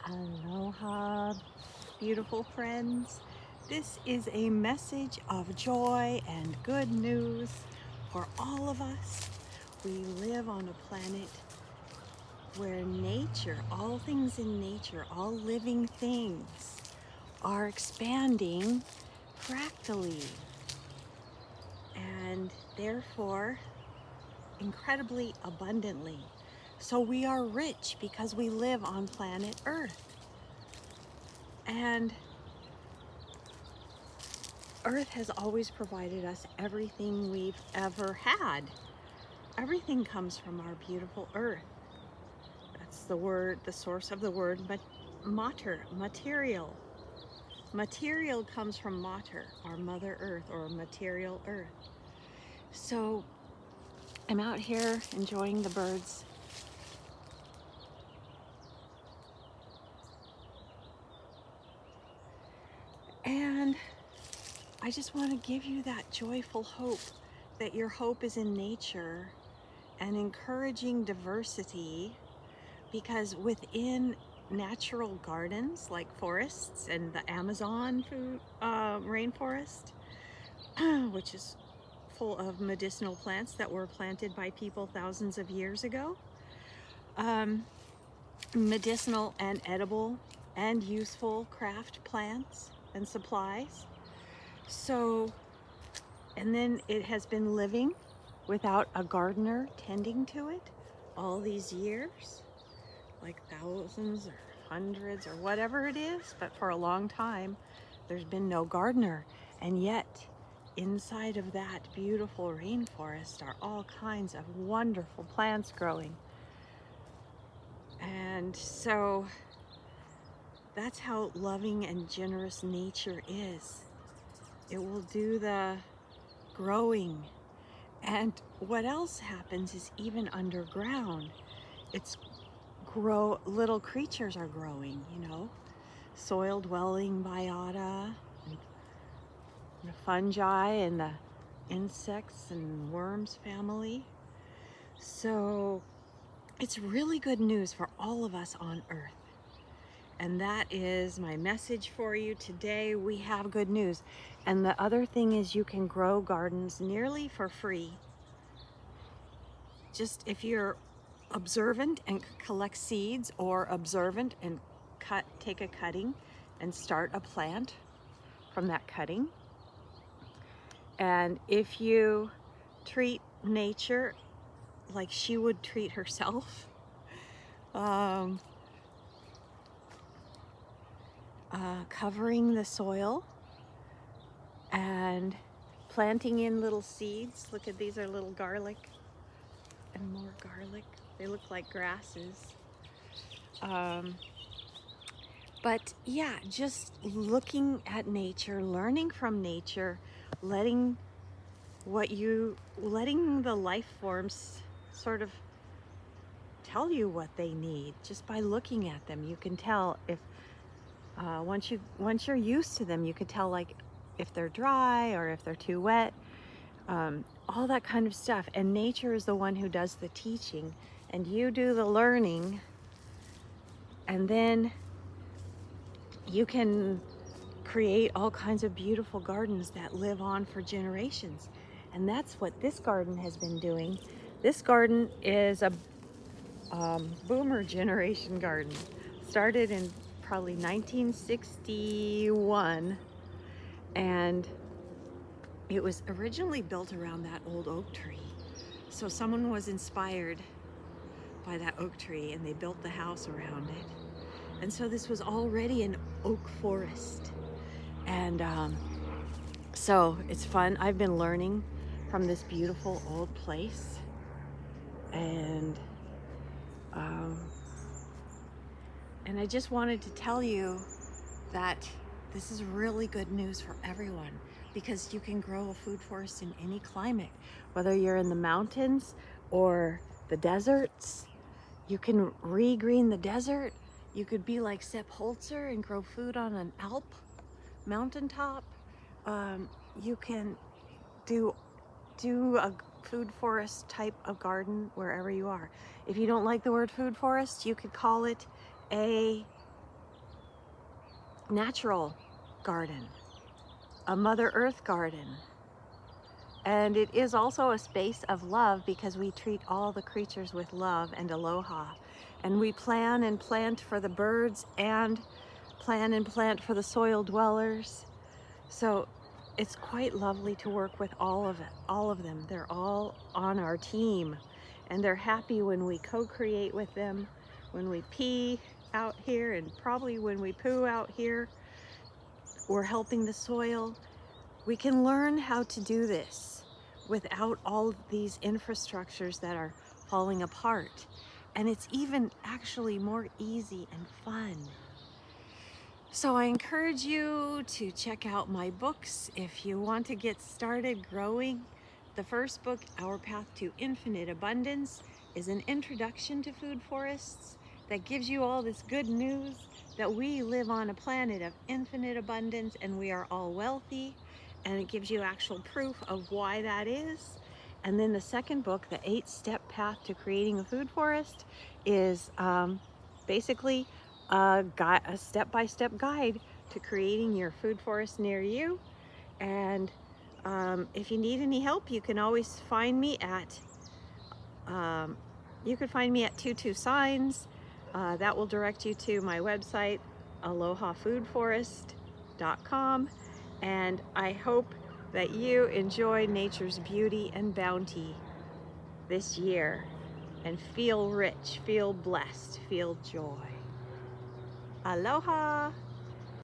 Aloha, beautiful friends. This is a message of joy and good news for all of us. We live on a planet where nature, all things in nature, all living things are expanding fractally and therefore incredibly abundantly. So we are rich because we live on planet Earth. And Earth has always provided us everything we've ever had. Everything comes from our beautiful Earth. That's the word, the source of the word mater, material. Material comes from mater, our Mother Earth, or material Earth. So I'm out here enjoying the birds. And I just want to give you that joyful hope that your hope is in nature and encouraging diversity, because within natural gardens like forests and the Amazon rainforest, which is full of medicinal plants that were planted by people thousands of years ago, medicinal and edible and useful craft plants and supplies. So, and then it has been living without a gardener tending to it all these years, like thousands or hundreds or whatever it is, but for a long time there's been no gardener. And yet inside of that beautiful rainforest are all kinds of wonderful plants growing. And so that's how loving and generous nature is. It will do the growing. And what else happens is even underground, little creatures are growing, soil dwelling biota, and the fungi and the insects and worms family. So it's really good news for all of us on Earth. And that is my message for you today. We have good news. And the other thing is you can grow gardens nearly for free. Just if you're observant and collect seeds, or observant and take a cutting and start a plant from that cutting. And if you treat nature like she would treat herself, covering the soil and planting in little seeds. Look at these are little garlic and more garlic. They look like grasses. But yeah, just looking at nature, learning from nature, letting the life forms sort of tell you what they need. Just by looking at them, you can tell if once you're used to them, you can tell like if they're dry or if they're too wet, all that kind of stuff. And nature is the one who does the teaching, and you do the learning, and then you can create all kinds of beautiful gardens that live on for generations. And that's what this garden has been doing. This garden is a boomer generation garden. Started in probably 1961, and it was originally built around that old oak tree. So someone was inspired by that oak tree and they built the house around it. And so this was already an oak forest. And so it's fun. I've been learning from this beautiful old place. And I just wanted to tell you that this is really good news for everyone, because you can grow a food forest in any climate, whether you're in the mountains or the deserts. You can regreen the desert. You could be like Sepp Holzer and grow food on an Alp mountaintop. You can do a food forest type of garden wherever you are. If you don't like the word food forest, you could call it a natural garden, a Mother Earth garden. And it is also a space of love because we treat all the creatures with love and aloha. And we plan and plant for the birds and plan and plant for the soil dwellers. So it's quite lovely to work with all of them. They're all on our team and they're happy when we co-create with them, when we pee out here and probably when we poo out here. We're helping the soil. We can learn how to do this without all of these infrastructures that are falling apart. And it's even actually more easy and fun. So I encourage you to check out my books if you want to get started growing. The first book, Our Path to Infinite Abundance, is an introduction to food forests that gives you all this good news that we live on a planet of infinite abundance and we are all wealthy, and it gives you actual proof of why that is. And then the second book, The 8-Step Path to Creating a Food Forest, is basically a step-by-step guide to creating your food forest near you. And if you need any help, you can always find me at Tutu Sainz. That will direct you to my website, alohafoodforest.com. And I hope that you enjoy nature's beauty and bounty this year and feel rich, feel blessed, feel joy. Aloha!